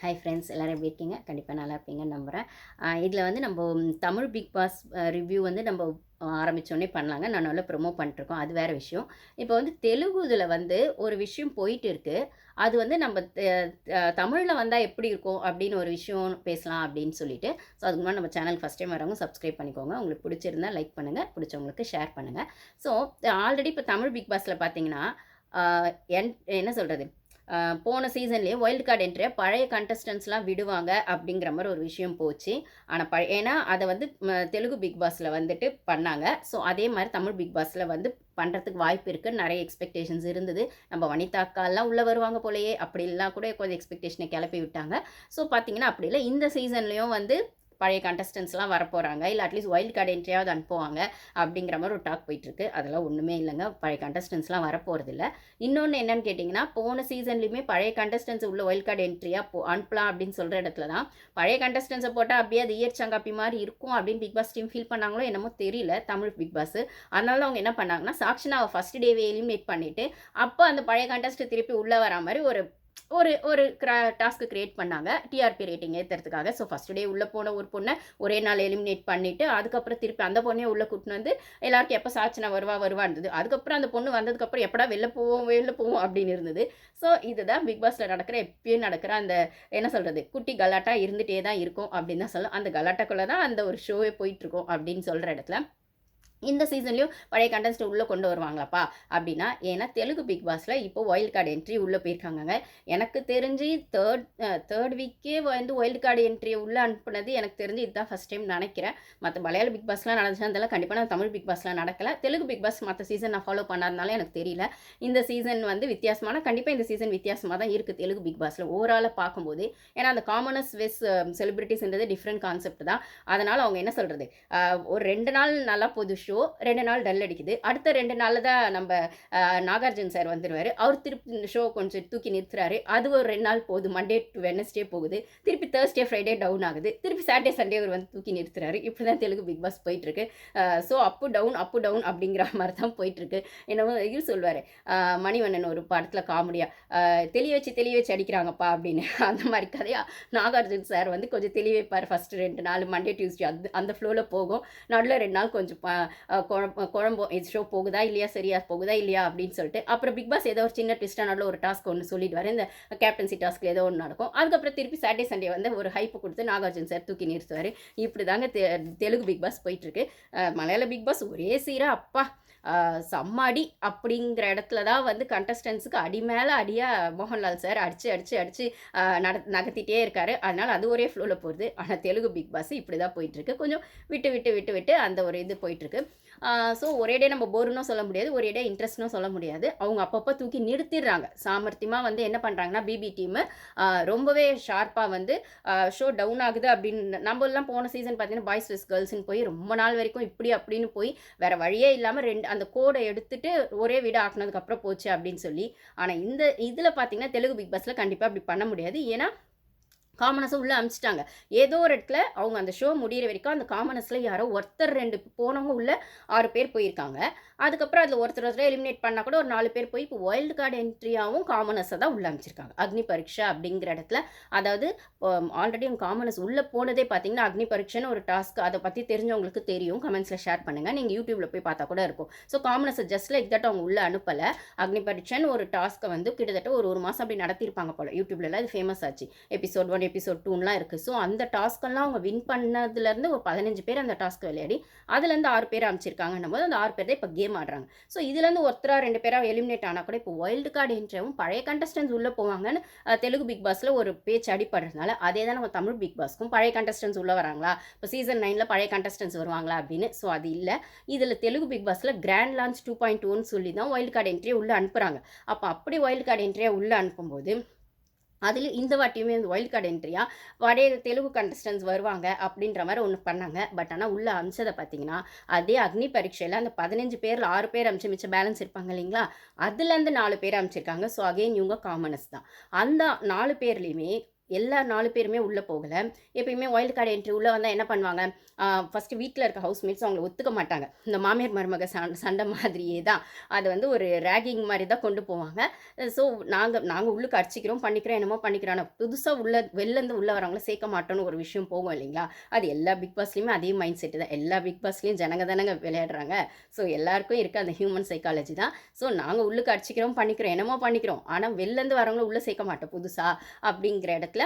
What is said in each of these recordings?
Hi friends, எல்லோரும் எப்படி இருக்கீங்க? கண்டிப்பாக நல்லா இருப்பீங்கன்னு நம்புகிறேன். இதில் வந்து நம்ம தமிழ் பிக் பாஸ் ரிவ்யூ வந்து நம்ம ஆரம்பித்தோடனே பண்ணலாங்க. நான் நல்லா ப்ரொமோட் பண்ணிட்டுருக்கோம். அது வேறு விஷயம். இப்போ வந்து தெலுங்கு இதில் வந்து ஒரு விஷயம் போயிட்டு இருக்குது. அது வந்து நம்ம தமிழில் வந்தால் எப்படி இருக்கும் அப்படின்னு ஒரு விஷயம் பேசலாம் அப்படின்னு சொல்லிட்டு. ஸோ அதுக்கு முன்னாடி நம்ம சேனல் ஃபஸ்ட் டைம் வரவங்க சப்ஸ்கிரைப் பண்ணிக்கோங்க. உங்களுக்கு பிடிச்சிருந்தா லைக் பண்ணுங்கள், பிடிச்சவங்களுக்கு ஷேர் பண்ணுங்கள். ஸோ ஆல்ரெடி இப்போ தமிழ் பிக் பாஸில் பார்த்தீங்கன்னா, என் என்ன சொல்கிறது, போன சீசன்லேயே வைல்டு கார்டு என்ட்ரியை பழைய கண்டஸ்டன்ஸ்லாம் விடுவாங்க அப்படிங்கிற மாதிரி ஒரு விஷயம் போச்சு. ஆனால் ஏன்னா அதை வந்து தெலுங்கு பிக் பாஸில் வந்துட்டு பண்ணாங்க. ஸோ அதே மாதிரி தமிழ் பிக் பாஸில் வந்து பண்ணுறதுக்கு வாய்ப்பு இருக்குன்னு நிறைய எக்ஸ்பெக்டேஷன்ஸ் இருந்தது. நம்ம வனிதா அக்காலாம் உள்ளே வருவாங்க போலயே அப்படிலாம் கூட கொஞ்சம் எக்ஸ்பெக்டேஷனை கிளப்பி விட்டாங்க. ஸோ பார்த்தீங்கன்னா அப்படி இல்லை, இந்த சீசன்லேயும் வந்து பழைய கண்டஸ்டன்ஸ்லாம் வரப்போகிறாங்க, இல்லை அட்லீஸ்ட் வைல்டு கார்டு என்ட்ரியாவது அனுப்புவாங்க அப்படிங்கிற மாதிரி ஒரு டாக் போயிட்டுருக்கு. அதெல்லாம் ஒன்றுமே இல்லைங்க, பழைய கண்டஸ்டன்ஸ்லாம் வரப்போகிறதில்ல. இன்னொன்று என்னென்னு கேட்டிங்கன்னா, போன சீசன்லேயுமே பழைய கண்டஸ்டன்ஸ் உள்ள வைல்டு கார்டு என்ட்ரியாக அனுப்பலாம் அப்படின்னு சொல்கிற இடத்துல தான் பழைய கண்டஸ்டன்ஸை போட்டால் அப்படியே அது இயர் சங்காப்பி மாதிரி இருக்கும் அப்படின்னு பிக் பாஸ் டீம் ஃபீல் பண்ணாங்களோ என்னமோ தெரியல தமிழ் பிக் பாஸ். அதனால அவங்க என்ன பண்ணாங்கன்னா, சாக்ஷனாவை ஃபஸ்ட் டேவே எலிமினேட் பண்ணிவிட்டு அப்போ அந்த பழைய கண்டஸ்ட்டை திருப்பி உள்ளே வரா மாதிரி ஒரு ஒரு ஒரு டாஸ்க்கு கிரியேட் பண்ணாங்க, டிஆர்பி ரேட்டிங் ஏற்றுறதுக்காக. ஸோ ஃபஸ்ட் டே உள்ளே போன ஒரு பொண்ணை ஒரே நாள் எலிமினேட் பண்ணிவிட்டு அதுக்கப்புறம் திருப்பி அந்த பொண்ணையும் உள்ளே கூட்டின்னு வந்து எல்லாருக்கும் எப்போ சாட்சினா வருவா இருந்தது. அதுக்கப்புறம் அந்த பொண்ணு வந்ததுக்கப்புறம் எப்படா வெளில போவோம் அப்படின்னு இருந்தது. ஸோ இதுதான் பிக் பாஸில் நடக்கிற எப்பயும் நடக்கிற அந்த என்ன சொல்கிறது, குட்டி கலாட்டா இருந்துகிட்டே தான் இருக்கும் அப்படின்னு தான் சொல்லலாம். அந்த கலாட்டாக்குள்ளே தான் அந்த ஒரு ஷோவே போயிட்டுருக்கோம் அப்படின்னு சொல்கிற இடத்துல இந்த சீசன்லேயும் பழைய கண்டஸ்ட் உள்ளே கொண்டு வருவாங்களாப்பா அப்படின்னா, ஏன்னா தெலுங்கு பிக் பாஸில் இப்போ வைல்டு கார்டு என்ட்ரி உள்ளே போயிருக்காங்க. எனக்கு தெரிஞ்சு தேர்ட் வீக்கே வந்து வைல்டு கார்டு என்ட்ரியை உள்ளே அனுப்புனது எனக்கு தெரிஞ்சு இதுதான் ஃபஸ்ட் டைம் நினைக்கிறேன். மற்ற மலையாள பிக் பாஸ்லாம் நடந்துச்சுன்னா அதெல்லாம் கண்டிப்பாக நான் தமிழ் பிக் பாஸ்லாம் நடக்கலை. தெலுங்கு பிக் பாஸ் மற்ற சீசன் நான் ஃபாலோ பண்ணாதனால எனக்கு தெரியல. இந்த சீசன் வந்து வித்தியாசமான, கண்டிப்பாக இந்த சீசன் வித்தியாசமாக தான் இருக்குது தெலுங்கு பிக் பாஸில் ஓவராலாக பார்க்கும்போது. ஏன்னா அந்த காமனஸ் வெஸ் செலிபிரிட்டிஸ்ன்றது டிஃப்ரெண்ட் கான்செப்ட் தான். அதனால் அவங்க என்ன சொல்கிறது, ஒரு 2 நாள் நல்லா போகுது ஷோ, 2 நாள் டல் அடிக்குது. அடுத்த 2 நாளில் தான் நம்ம நாகார்ஜுன் சார் வந்துடுவார். அவர் திருப்பி இந்த ஷோ கொஞ்சம் தூக்கி நிறுத்துறாரு. அது ஒரு 2 நாள் போகுது, மண்டே டு வெனஸ்டே போகுது. திருப்பி தேர்ஸ்டே ஃப்ரைடே டவுன் ஆகுது. திருப்பி சாட்டர்டே சண்டே அவர் வந்து தூக்கி நிறுத்துறாரு. இப்படி தான் தெலுங்கு பிக் பாஸ் போயிட்டுருக்கு. ஸோ அப்பு டவுன் அப்படிங்கிற மாதிரி தான் போயிட்டுருக்கு. என்னவோ இது சொல்வார் மணிவண்ணன் ஒரு படத்தில் காமெடியாக, தெளிய வச்சு அடிக்கிறாங்கப்பா அப்படின்னு. அந்த மாதிரி கதையாக நாகார்ஜுன் சார் வந்து கொஞ்சம் தெளிய வைப்பார். ஃபஸ்ட்டு 2 நாள் மண்டே டியூஸ்டே அந்த ஃப்ளோவில் போகும். நடுவில் 2 நாள் கொஞ்சம் குழம்பும் இது ஷோ போகுதா இல்லையா, சரியா போகுதா இல்லையா அப்படின்னு சொல்லிட்டு அப்புறம் பிக் பாஸ் ஏதோ ஒரு சின்ன ட்விஸ்டான ஒரு டாஸ்க் ஒன்று சொல்லிடுவார். இந்த கேப்டன்சி டாஸ்க்கு ஏதோ ஒன்று நடக்கும். அதுக்கப்புறம் திருப்பி சாட்டர்டே சண்டே வந்து ஒரு ஹைப்பு கொடுத்து நாகார்ஜுன் சார் தூக்கி நிறுத்துவார். இப்படி தாங்க தெலுங்கு பிக் பாஸ் போயிட்டுருக்கு. மலையாள பிக் பாஸ் ஒரே சீராக அப்பா சம்மாடி அப்படிங்கிற இடத்துல தான் வந்து கண்டஸ்டன்ஸுக்கு அடி மேலே அடியாக மோகன்லால் சார் அடித்து நகர்த்திட்டே இருக்காரு. அதனால் அது ஒரே ஃப்ளோவில் போகுது. ஆனால் தெலுங்கு பிக் பாஸ் இப்படி தான் போயிட்டுருக்கு. கொஞ்சம் விட்டு அந்த ஒரு இது போயிட்டுருக்கு. ஸோ ஒரேடே நம்ம போருன்னு சொல்ல முடியாது, ஒரேடே இன்ட்ரெஸ்ட்னும் சொல்ல முடியாது. அவங்க அப்பப்போ தூக்கி நிறுத்திடுறாங்க. சாமர்த்தியமாக வந்து என்ன பண்ணுறாங்கன்னா, பிபி டீமு ரொம்பவே ஷார்ப்பாக வந்து ஷோ டவுன் ஆகுது அப்படின்னு. நம்மளாம் போன சீசன் பார்த்தீங்கன்னா பாய்ஸ் வெஸ் கேர்ள்ஸ்ன்னு போய் ரொம்ப நாள் வரைக்கும் இப்படி அப்படின்னு போய் வேறு வழியே இல்லாமல் அந்த கோடை எடுத்துட்டு ஒரே வீடு ஆக்குனதுக்கப்புறம் போச்சு அப்படின்னு சொல்லி. ஆனால் இந்த இதில் பார்த்தீங்கன்னா தெலுங்கு பிக் பாஸில் கண்டிப்பாக அப்படி பண்ண முடியாது. ஏன்னா காமனஸை உள்ளே அனுப்பிச்சிட்டாங்க. ஏதோ ஒரு இடத்துல அவங்க அந்த ஷோ முடிகிற வரைக்கும் அந்த காமனஸில் யாரோ ஒருத்தர் 2 போனவங்க உள்ள 6 பேர் போயிருக்காங்க. அதுக்கப்புறம் அதில் ஒருத்தர் எலிமினேட் பண்ணால் கூட ஒரு 4 பேர் போய் இப்போ வைல்டு கார்டு என்ட்ரியாகவும் காமனஸை தான் உள்ளே அனுப்பிச்சிருக்காங்க. அக்னி பரீட்சா அப்படிங்கிற இடத்துல, அதாவது ஆல்ரெடி அவங்க காமனஸ் உள்ளே போனதே பார்த்தீங்கன்னா அக்னி பரீட்சைன்னு ஒரு டாஸ்க். அதை பற்றி தெரிஞ்சவங்களுக்கு தெரியும், கமெண்ட்ஸில் ஷேர் பண்ணுங்கள். நீங்கள் யூடியூப்பில் போய் பார்த்தா கூட இருக்கும். ஸோ காமனஸை ஜஸ்ட் லைக் தட் அவங்க உள்ளே அனுப்பலை. அக்னி பரீட்சைன்னு ஒரு டாஸ்க்கை வந்து கிட்டத்தட்ட ஒரு மாதம் அப்படி நடத்தியிருப்பாங்க போல். யூடியூப்லலாம் இது ஃபேமஸ் ஆச்சு. எபிசோட் 1 எபிசோட் 2லாம் இருக்குது. ஸோ அந்த டாஸ்க்கெல்லாம் அவங்க வின் பண்ணதுலேருந்து ஒரு 15 பேர் அந்த டாஸ்க் விளையாடி அதுலேருந்து 6 பேர் அமைச்சிருக்காங்கன்னும் போது அந்த 6 பேர் தான் இப்போ கேம் ஆடுறாங்க. ஸோ இதுலேருந்து ஒருத்தராக 2 பேராக எலிமினேட் ஆனால் கூட இப்போ வைல்டு கார்டு என்ட்ரியும் பழைய கண்டஸ்டன்ஸ் உள்ளே போவாங்கன்னு தெலுங்கு பிக் பாஸில் ஒரு பேச்சு அடிப்படுறதுனால அதே தான் நம்ம தமிழ் பிக் பாஸ்க்கும் பழைய கண்டஸ்டன்ஸ் உள்ளே வராங்களா, இப்போ சீசன் 9ல் பழைய கண்டஸ்டன்ஸ் வருவாங்களா அப்படின்னு. ஸோ அது இல்லை. இதில் தெலுங்கு பிக் பாஸில் கிராண்ட் லான்ச் 2.1 சொல்லி தான் வைல்டு கார்டு என்ட்ரியை உள்ளே அனுப்புகிறாங்க. அப்போ அப்படி வைல்டு கார்டு என்ட்ரியை உள்ளே அனுப்பும்போது அதில் இந்த வாட்டியுமே வந்து வைல்டு கார்டு என்ட்ரியாக வடைய தெலுங்கு கண்டஸ்டன்ஸ் வருவாங்க அப்படின்ற மாதிரி ஒன்று பண்ணாங்க. பட் ஆனால் உள்ளே அமிச்சதை பார்த்தீங்கன்னா அதே அக்னி பரீட்சையில் அந்த 15 பேரில் 6 பேர் அமிச்சு மிச்சம் பேலன்ஸ் இருப்பாங்க இல்லைங்களா, அதுலேருந்து 4 பேர் அமைச்சிருக்காங்க. ஸோ அகெயின் இவங்க காமனஸ் தான். அந்த 4 பேர்லேயுமே எல்லா 4 பேருமே உள்ளே போகல. எப்பயுமே வைல்ட் கார்டு என்ட்ரி உள்ளே வந்தா என்ன பண்ணுவாங்க, ஃபர்ஸ்ட்டு வீட்ல இருக்க ஹவுஸ்மேட்ஸ் அவங்கள ஒத்துக்க மாட்டாங்க. இந்த மாமியார் மருமக சண்டை மாதிரியே தான். அது வந்து ஒரு ரேகிங் மாரி தான் கொண்டு போவாங்க. ஸோ நாங்க உள்ளுக்கு அடிச்சுக்கிறோம், பண்ணிக்கிறோம், என்னமோ பண்ணிக்கிறோம். ஆனா புதுசா வெளிலேருந்து உள்ள வரவங்கள சேர்க்க மாட்டோம்னு ஒரு விஷயம் போகும் இல்லைங்களா? அது எல்லா பிக் பாஸ்லயுமே அதே மைண்ட் செட் தான். எல்லா பிக் பாஸ்லயும் ஜனங்க தானங்க விளையாடுறாங்க. ஸோ எல்லாருக்கும் இருக்க அந்த ஹியூமன் சைக்காலஜி தான். ஸோ நாங்க உள்ளுக்கு அடிச்சுக்கிறோம், பண்ணிக்கிறோம், என்னமோ பண்ணிக்கிறோம். ஆனா வெளிலேருந்து வரவங்கள உள்ள சேர்க்க மாட்டோம் புதுசா அப்படிங்கிற இடத்துல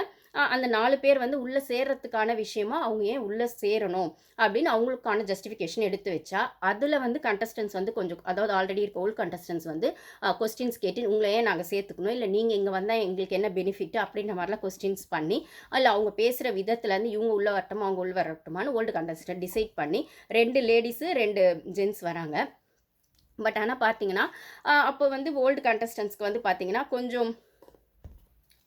அந்த 4 பேர் வந்து உள்ள சேர்றதுக்கான விஷயமா அவங்க ஏன் உள்ள சேரணும் அப்படின்னு அவங்களுக்கான ஜஸ்டிஃபிகேஷன் எடுத்து வச்சா, அதில வந்து கண்டஸ்டன்ட்ஸ் வந்து கொஞ்சம், அதாவது ஆல்ரெடி இருக்க ஓல்ட் கண்டஸ்டன்ட்ஸ் வந்து கொஸ்டின்ஸ் கேட்டு உங்கள ஏன் நாங்க சேர்த்துக்கணும், இல்ல நீங்க இங்க வந்தா எங்களுக்கு என்ன பெனிஃபிட் அப்படின்ற மாதிரிலாம் கொஸ்டின்ஸ் பண்ணி, அதில் அவங்க பேசுற விதத்துலேருந்து இவங்க உள்ள வரட்டுமா அவங்க உள்ள வரட்டுமான்னு ஓல்டு கண்டஸ்டன்ட் டிசைட் பண்ணி 2 லேடீஸு 2 ஜென்ட்ஸ் வராங்க. பட் ஆனா பார்த்தீங்கன்னா, அப்போ வந்து ஓல்டு கண்டஸ்டன்ட்ஸ்க்கு வந்து பார்த்தீங்கன்னா கொஞ்சம்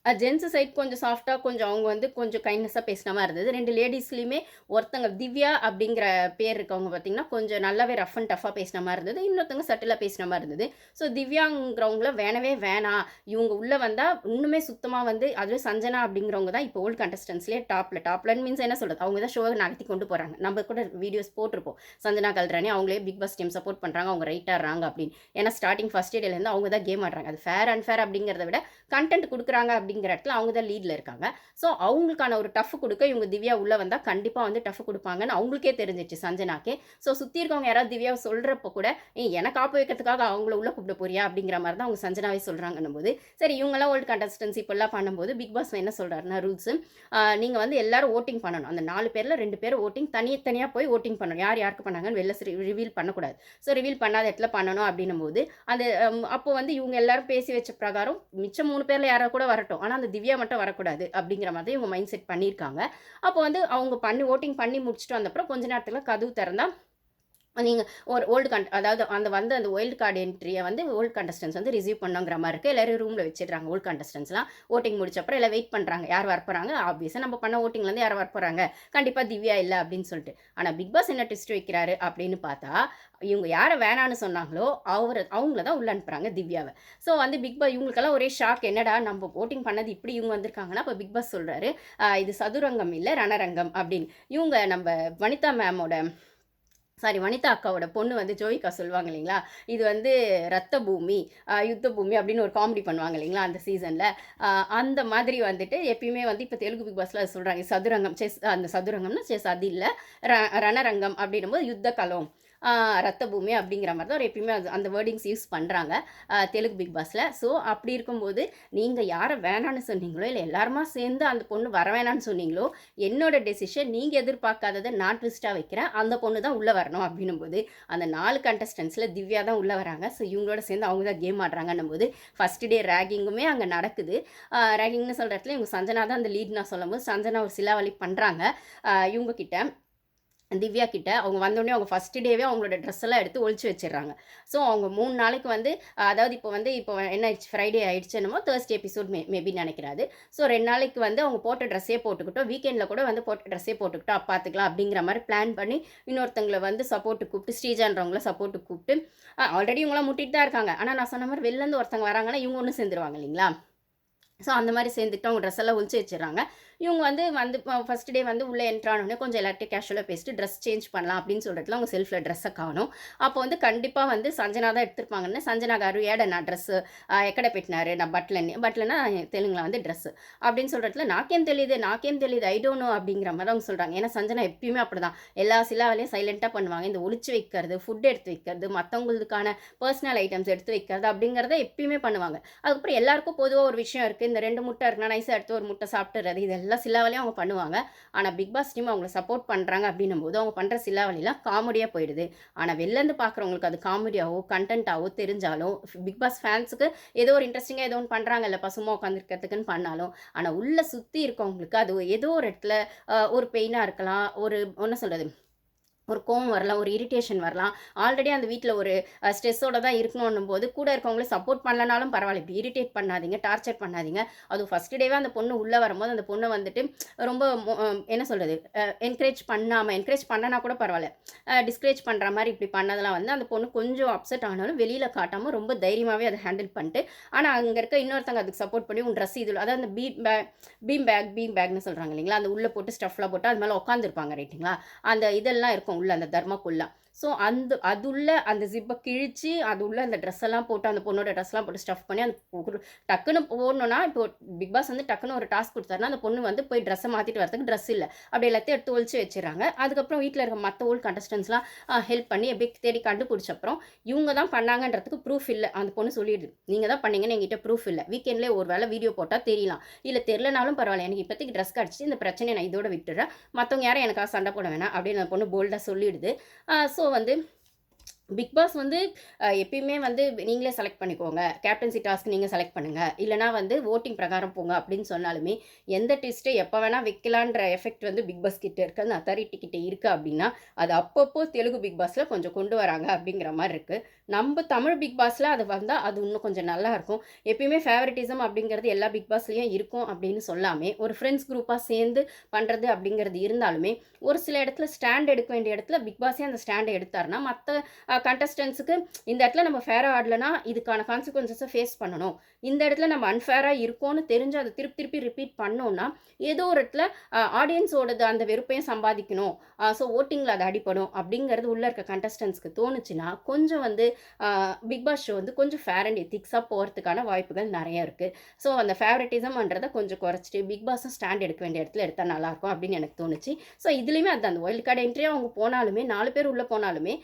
ஜென்ஸ் சைட் கொஞ்சம் சாஃப்ட்டா, கொஞ்சம் அவங்க வந்து கொஞ்சம் கைண்ட்னஸா பேசின மாரி இருந்தது. 2 லேடீஸ்லயுமே ஒருத்தங்க திவ்யா அப்படிங்கிற பேர் இருக்கவங்க பார்த்தீங்கன்னா, கொஞ்சம் நல்லாவே ரஃப் அண்ட் டஃப்பா பேசின மாரி இருந்தது. இன்னொருத்தவங்க சட்டிலா பேசின மாரி இருந்தது. ஸோ திவ்யாங்கிறவங்கள வேணவே வேணாம். இவங்க உள்ள வந்தா இன்னுமே சுத்தமா வந்து அதுவும் சஞ்சனா அப்படிங்கிறவங்க தான் இப்போ ஓல்டு கண்டஸ்டன்ட்ஸ்லயே டாப்லன்னு மீன்ஸ் என்ன சொல்றது? அவங்க தான் ஷோவ நகர்த்தி கொண்டு போறாங்க. நம்ம கூட வீடியோஸ் போட்டிருப்போம். சஞ்சனா கல்ராணி அவங்களே பிக் பாஸ் டீம் சப்போர்ட் பண்றாங்க. அவங்க ரைட் ஆடுறாங்க அப்படின்னு. ஏன்னா ஸ்டார்ட்டிங் ஃபர்ஸ்ட் டேலேருந்து அவங்க தான் கேம் ஆடுறாங்க. அது ஃபேர் அன்ஃபேர் அப்படிங்கிறத விட கன்டென்ட் குடுக்குறாங்க அப்படிங்கிற இடத்துல அவங்க தான் லீட்ல இருக்காங்க. ஸோ அவங்களுக்கான ஒரு டஃப் குடுக்க இவங்க திவ்யா உள்ள வந்தா கண்டிப்பா வந்து டஃப் குடுப்பாங்கன்னு அவங்களுக்கே தெரிஞ்சிருச்சு சஞ்சனாக்கே. ஸோ சுத்தி இருக்கவங்க யாராவது திவ்யாவ சொல்றப்போ கூட, "ஏய் எனக்கு ஆப்பு வைக்கிறதுக்காக அவங்கள உள்ள கூப்பிட போறியா?" அப்படிங்கிற மாரி தான் அவங்க சஞ்சனாவே சொல்றாங்கன்னும்போது, சரி இவங்கலாம் ஓல்டு கண்டஸ்டன்ட்ஸ் இப்படிலாம் பண்ணும்போது பிக் பாஸ் என்ன சொல்றாருன்னா ரூல்ஸு, நீங்க வந்து எல்லாரும் வோட்டிங் பண்ணணும். அந்த 4 பேர்ல 2 பேர் வோட்டிங் தனித்தனியா போய் வோட்டிங் பண்ணணும். யார் யாருக்கு பண்ணாங்கன்னு வெளில ரிவீல் பண்ணக்கூடாது. ஸோ ரிவீல் பண்ணாத இடத்துல பண்ணணும் அப்படின்னும்போது, அந்த அப்போ வந்து இவங்க எல்லாரும் பேசி வச்ச பிரகாரம் மிச்சம் 3 பேர்ல யாரோ கூட வரட்டும். ஆனா அந்த திவ்யா மட்டும் வரக்கூடாது அப்படிங்கிற மாதிரி இவங்க மைண்ட் செட் பண்ணியிருக்காங்க. அப்போ வந்து அவங்க வோட்டிங் பண்ணி முடிச்சுட்டு வந்தப்புறம் கொஞ்ச நேரத்துல கதவு திறந்தா நீங்க ஒரு அதாவது அந்த வைல்ட் கார்டு என்ட்ரிய வந்து ஓல்டு கண்டஸ்டன்ட்ஸ் வந்து ரிசீவ் பண்ணோங்கிற மாரி இருக்கு. எல்லாரும் ரூம்ல வச்சிடுறாங்க ஓல்டு கண்டஸ்டன்ட்ஸ்லாம். வோட்டிங் முடிச்ச அப்புறம் எல்லாம் வெயிட் பண்றாங்க. யார் வரப்போறாங்க? ஆப்வியஸா நம்ம பண்ண வோட்டிங்லேருந்து யார் வரப்போறாங்க? கண்டிப்பா திவ்யா இல்ல அப்படின்னு சொல்லிட்டு. ஆனா பிக் பாஸ் என்ன ட்விஸ்ட் வைக்கிறாரு அப்படின்னு பார்த்தா, இவங்க யார வேணான்னு சொன்னாங்களோ, அவங்கள தான் உள்ள அனுப்புறாங்க திவ்யாவ. ஸோ வந்து இவங்களுக்கெல்லாம் ஒரே ஷாக். என்னடா நம்ம வோட்டிங் பண்ணது இப்படி இவங்க வந்திருக்காங்கன்னா, அப்ப பிக் பாஸ் சொல்றாரு, இது சதுரங்கம் இல்ல ரணரங்கம் அப்படின்னு. இவங்க நம்ம வனிதா மேமோட வனிதா அக்காவோட பொண்ணு வந்து ஜோவிகா சொல்லுவாங்க இல்லைங்களா? இது வந்து ரத்த பூமி, யுத்த பூமி அப்படின்னு ஒரு காமெடி பண்ணுவாங்க இல்லைங்களா? அந்த சீசன்ல. அந்த மாதிரி வந்துட்டு எப்பயுமே வந்து இப்போ தெலுங்கு பிக் பாஸ்ல அது சொல்றாங்க. சதுரங்கம் அந்த சதுரங்கம்னா செஸ் அது இல்ல. ரணரங்கம் அப்படின்னும்போது யுத்த களம். ரத்த பூமி அப்படிங்கிற மாரி தான் எப்பயுமே அந்த வேர்டிங்ஸ் யூஸ் பண்றாங்க. தெலுங்கு பிக் பாஸ்ல. ஸோ அப்படி இருக்கும்போது, நீங்க யார வேணான்னு சொன்னீங்களோ, இல்ல எல்லாருமா சேர்ந்து அந்த பொண்ணு வர வேணான்னு சொன்னீங்களோ, என்னோட டெசிஷன் நீங்க எதிர்பார்க்காதத நான் ட்விஸ்ட்டா வைக்கிறேன். அந்த பொண்ணு தான் உள்ள வரணும் அப்படின்னும்போது, அந்த 4 கண்டஸ்டன்ட்ஸ்ல திவ்யா தான் உள்ள வராங்க. ஸோ இவங்களோட சேர்ந்து அவங்க தான் கேம் ஆடுறாங்கன்னும்போது, ஃபர்ஸ்ட் டே ரேகிங்குமே அங்க நடக்குது. ரேகிங்ன்னு சொல்ற இடத்துல இவங்க சஞ்சனா தான் அந்த லீட் நான் சொல்லும்போது, சஞ்சனா ஒரு சிலாவலி பண்றாங்க. இவங்க கிட்ட. திவ்யா கிட்ட அவங்க வந்தோடனே அவங்க ஃபர்ஸ்ட் டேவே அவங்களோட ட்ரெஸ் எல்லாம் எடுத்து ஒழிச்சு வச்சிடுறாங்க. ஸோ அவங்க 3 நாளைக்கு வந்து அதாவது இப்போ என்ன ஆயிடுச்சு, ஃப்ரைடே ஆயிடுச்சு என்னமோ தேர்ஸ்டே எபிசோட் மேபி நினைக்கிறாரு. ஸோ 2 நாளைக்கு வந்து அவங்க போட்ட ட்ரெஸ்ஸே போட்டுக்கிட்டோம், வீக்கெண்டில் கூட வந்து போட்ட ட்ரெஸ்ஸே போட்டுக்கிட்டோம், பார்த்துக்கலாம் அப்படிங்கிற மாதிரி பிளான் பண்ணி இன்னொருத்தங்களை வந்து சப்போர்ட்டு கூப்பிட்டு ஸ்ரீஜான்றவங்கள சப்போர்ட்டு கூப்பிட்டு ஆல்ரெடி இவங்களாம் முட்டிட்டு தான் இருக்காங்க. ஆனால் நான் சொன்ன மாதிரி வெளிலேருந்து ஒருத்தங்க வராங்கன்னா இவங்க ஒன்று சேர்ந்துருவாங்க இல்லைங்களா? ஸோ அந்த மாதிரி சேர்ந்துட்டு அவங்க ட்ரெஸ் எல்லாம் ஒழிச்சு வச்சிடுறாங்க. இவங்க வந்து ஃபர்ஸ்ட் டே வந்து உள்ளே என்ட்ரு ஆனோடனே கொஞ்சம் எல்லார்ட்டையும் கேஷுவலாக பேசிட்டு ட்ரெஸ் சேஞ்ச் பண்ணலாம் அப்படின்னு சொல்கிறதுல அவங்க செல்ஃபில் ட்ரெஸ்ஸை காணும். அப்போ வந்து கண்டிப்பாக வந்து சஞ்சனா தான் எடுத்திருப்பாங்கன்னு சஞ்சனா காரு ஏட நான் ட்ரெஸ்ஸு எக்கடை பெட்டினாரு நான் பட்லன்னா தெலுங்குல வந்து ட்ரெஸ்ஸு அப்படின்னு சொல்கிறதுல நாக்கேம் தெரியுது ஐ டோன்ட் நோ அப்படிங்கிற மாதிரி அவங்க சொல்கிறாங்க. ஏன்னா சஞ்சனா எப்பயுமே அப்படி தான் எல்லா வேலையும் சைலண்ட்டாக பண்ணுவாங்க. இந்த ஒளிச்சு வைக்கிறது, ஃபுட் எடுத்து வைக்கிறது, மற்றவங்களுக்கான பர்சனல் ஐட்டம்ஸ் எடுத்து வைக்கிறது அப்படிங்கிறத எப்பயுமே பண்ணுவாங்க. அதுக்கப்புறம் எல்லாருக்கும் பொதுவாக ஒரு விஷயம் இருக்குது, இந்த 2 முட்டை இருக்குன்னா நைஸாக எடுத்து ஒரு முட்டை சாப்பிட்டுறது, இதெல்லாம் சில வேலையும் அவங்க பண்ணுவாங்க. ஆனால் பிக் பாஸ் டீம் அவங்களை சப்போர்ட் பண்ணுறாங்க அப்படின்னும் போது அவங்க பண்ணுற சில வேலையெல்லாம் காமெடியாக போயிடுது. ஆனால் வெளிலேருந்து பார்க்குறவங்களுக்கு அது காமெடியாவோ கண்டென்ட்டாவோ தெரிஞ்சாலும் பிக் பாஸ் ஃபேன்ஸுக்கு ஏதோ ஒரு இன்ட்ரெஸ்டிங்காக ஏதோ ஒன்று பண்ணுறாங்கல்ல பசுமா உட்காந்துருக்கிறதுக்குன்னு பண்ணாலும், ஆனால் உள்ளே சுற்றி இருக்கவங்களுக்கு அது ஏதோ ஒரு இடத்துல ஒரு பெயினாக இருக்கலாம், ஒரு என்ன சொல்கிறது ஒரு கோவம் வரலாம், ஒரு இரிட்டேஷன் வரலாம். ஆல்ரெடி அந்த வீட்ல ஒரு ஸ்ட்ரெஸ்ஸோட தான் இருக்கணுன்னும்போது, கூட இருக்கவங்கள சப்போர்ட் பண்ணலனாலும் பரவாயில்ல. இப்படி இரிட்டேட் பண்ணாதீங்க, டார்ச்சர் பண்ணாதீங்க. அதுவும் ஃபர்ஸ்ட் டேவே அந்த பொண்ணு உள்ள வரும்போது, அந்த பொண்ண வந்துட்டு ரொம்ப என்ன சொல்றது? என்கரேஜ் பண்ணனா கூட பரவாயில்ல. டிஸ்கரேஜ் பண்ற மாரி இப்படி பண்ணதெல்லாம் வந்து, அந்த பொண்ணு கொஞ்சம் அப்செட் ஆனாலும் வெளியில காட்டாம ரொம்ப தைரியமாவே அத ஹேண்டில் பண்ணிட்டு, ஆனா அங்க இருக்க இன்னொருத்தவங்க அதுக்கு சப்போர்ட் பண்ணி, உன் ட்ரெஸ் இதுல அதாவது அந்த பீம் பேக்ன்னு சொல்றாங்க இல்லைங்களா? அந்த உள்ள போட்டு ஸ்டஃப்லாம் போட்டு அது மேல உட்காந்துருப்பாங்க ரைட்டுங்களா? அந்த இதெல்லாம் இருக்கும் உள்ள அந்த தர்மாக்கோல்லாம். ஸோ அதுள்ள அந்த ஜிப்ப கிழிச்சு, அது உள்ள அந்த ட்ரெஸ் எல்லாம் போட்டு அந்த பொண்ணோட ட்ரெஸ்லாம் போட்டு ஸ்டஃப் பண்ணி அந்த ஒரு டக்குன்னு போடணும்னா, இப்போ பிக் பாஸ் வந்து டக்குன்னு ஒரு டாஸ்க் குடுத்தாருன்னா, அந்த பொண்ணு வந்து போய் ட்ரெஸ்ஸ மாத்திட்டு வரதுக்கு ட்ரெஸ் இல்ல. அப்படி எல்லாத்தையும் எடுத்து ஒழிச்சு வச்சுர்றாங்க. அதுக்கப்புறம் வீட்ல இருக்க மத்த ஓல்ட் கண்டஸ்டன்ட்ஸ்லாம் ஹெல்ப் பண்ணி எப்படியோ தேடி கண்டுபிடிச்ச அப்புறம், இவங்க தான் பண்ணாங்கன்றதுக்கு ப்ரூஃப் இல்ல. அந்த பொண்ணு சொல்லிடுது. நீங்க தான் பண்ணீங்கன்னு என்கிட்ட ப்ரூஃப் இல்ல. வீக்கெண்ட்லயே ஒரு வேள வீடியோ போட்டா தெரியலாம். இல்ல தெரியலனாலும் பரவாயில்ல. எனக்கு இப்போதைக்கு ட்ரெஸ் கிடைச்சுச்சு. இந்த பிரச்சனைய நான் இதோட விட்டுர்றேன். மத்தவங்க யாரும் எனக்காக சண்டை போட வேணாம் அப்படின்னு அந்த பொண்ணு போல்டா சொல்லிடுது. ஸோ வந்து பிக் பாஸ் வந்து எப்பயுமே வந்து நீங்களே செலக்ட் பண்ணிக்கோங்க. கேப்டன்சி டாஸ்க் நீங்க செலக்ட் பண்ணுங்க. இல்லன்னா வந்து வோட்டிங் பிரகாரம் போங்க அப்படின்னு சொன்னாலுமே, எந்த ட்விஸ்ட்ட எப்ப வேணா வைக்கலான்ற எஃபெக்ட் வந்து பிக் பாஸ் கிட்ட இருக்கு. அந்த அத்தாரிட்டி கிட்ட இருக்கு அப்படின்னா, அது அப்பப்போ தெலுங்கு பிக் பாஸ்ல கொஞ்சம் கொண்டு வராங்க அப்படிங்கிற மாரி இருக்கு. நம்ப தமிழ் பிக் பாஸ்ல அது வந்தா அது இன்னும் கொஞ்சம் நல்லாருக்கும். எப்பயுமே ஃபேவரட்டிசம் அப்படிங்கிறது எல்லா பிக் பாஸ்லயும் இருக்கும் அப்படின்னு சொல்லாமே, ஒரு ஃப்ரெண்ட்ஸ் குரூப்பா சேர்ந்து பண்றது அப்படிங்கிறது இருந்தாலுமே, ஒரு சில இடத்துல ஸ்டாண்ட் எடுக்க வேண்டிய இடத்துல பிக் பாஸே அந்த ஸ்டாண்ட எடுத்தாருன்னா, மத்த கண்டஸ்டன்ட்ஸுக்கு இந்த இடத்துல நம்ம ஃபேரா ஆடலனா இதுக்கான கான்சிக்வன்சஸை ஃபேஸ் பண்ணணும். இந்த இடத்துல நம்ம அன்ஃபேரா இருக்கோம்னு தெரிஞ்சு அதை திருப்பி திருப்பி ரிப்பீட் பண்ணோம்னா ஏதோ ஒரு இடத்துல ஆடியன்ஸோடது அந்த வெறுப்பையும் சம்பாதிக்கணும். ஸோ ஓட்டிங்கில் அது அடிப்படும் அப்படிங்கிறது உள்ள இருக்க கண்டஸ்டன்ஸ்க்கு தோணுச்சுன்னா கொஞ்சம் வந்து பிக் பாஸ் ஷோ வந்து கொஞ்சம் ஃபேர் அண்ட் எத்திக்ஸாக போகிறதுக்கான வாய்ப்புகள் நிறைய இருக்குது. ஸோ அந்த ஃபேவரட்டிசம்ன்றதை கொஞ்சம் குறைச்சிட்டு பிக் பாஸும் ஸ்டாண்ட் எடுக்க வேண்டிய இடத்துல எடுத்தால் நல்லாயிருக்கும் அப்படின்னு எனக்கு தோணுச்சு. ஸோ இதுலேயுமே அதுதான் அந்த வைல்டு கார்டு என்ட்ரியாக அவங்க போனாலுமே 4 பேர் உள்ளே போனாலுமே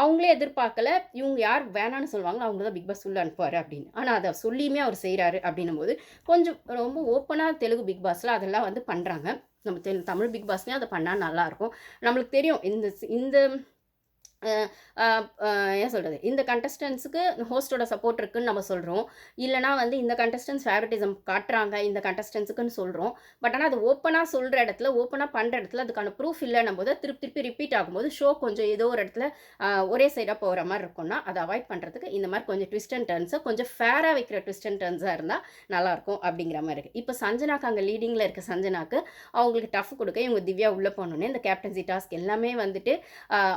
அவங்களே எதிர்பார்க்கல. இவங்க யார் வேணான்னு சொல்லுவாங்களோ அவங்க தான் பிக் பாஸ் உள்ள அனுப்புவாரு அப்படின்னு. ஆனா அத சொல்லியுமே அவர் செய்றாரு அப்படின்னும்போது, கொஞ்சம் ரொம்ப ஓப்பனா தெலுங்கு பிக் பாஸ்ல அதெல்லாம் வந்து பண்றாங்க. நம்ம தமிழ் பிக் பாஸ்லயும் அத பண்ணா நல்லாருக்கும். நம்மளுக்கு தெரியும் இந்த அ அ அ என்ன சொல்றது? இந்த கண்டஸ்டன்ட்ஸுக்கு ஹோஸ்ட்டோட சப்போர்ட் இருக்குன்னு நம்ம சொல்றோம். இல்லன்னா வந்து இந்த கண்டஸ்டன்ட்ஸ் ஃபேவரட்டிசம் காட்டுறாங்க இந்த கண்டஸ்டன்ட்ஸுக்குன்னு சொல்றோம். பட் ஆனா அது ஓப்பனா சொல்ற இடத்துல, ஓப்பனா பண்ற இடத்துல அதுக்கான ப்ரூஃப் இல்லன்னும்போது திருப்பி திருப்பி ரிப்பீட் ஆகும்போது ஷோ கொஞ்சம் ஏதோ ஒரு இடத்துல ஒரே சைடா போற மாரி இருக்கும்னா, அத அவாய்ட் பண்றதுக்கு இந்த மாரி கொஞ்சம் ட்விஸ்ட் அண்ட் டர்ன்ஸ கொஞ்சம் ஃபேரா வைக்கிற ட்விஸ்ட் அண்ட் டர்ன்ஸா இருந்தா நல்லாயிருக்கும் அப்படிங்கிற மாரி இருக்கு. இப்ப சஞ்சனாக்கு அங்க லீடிங்ல இருக்க சஞ்சனாக்கு அவங்களுக்கு டஃப் குடுக்க இவங்க திவ்யா உள்ள போனோனே இந்த கேப்டன்சி டாஸ்க் எல்லாமே வந்துட்டு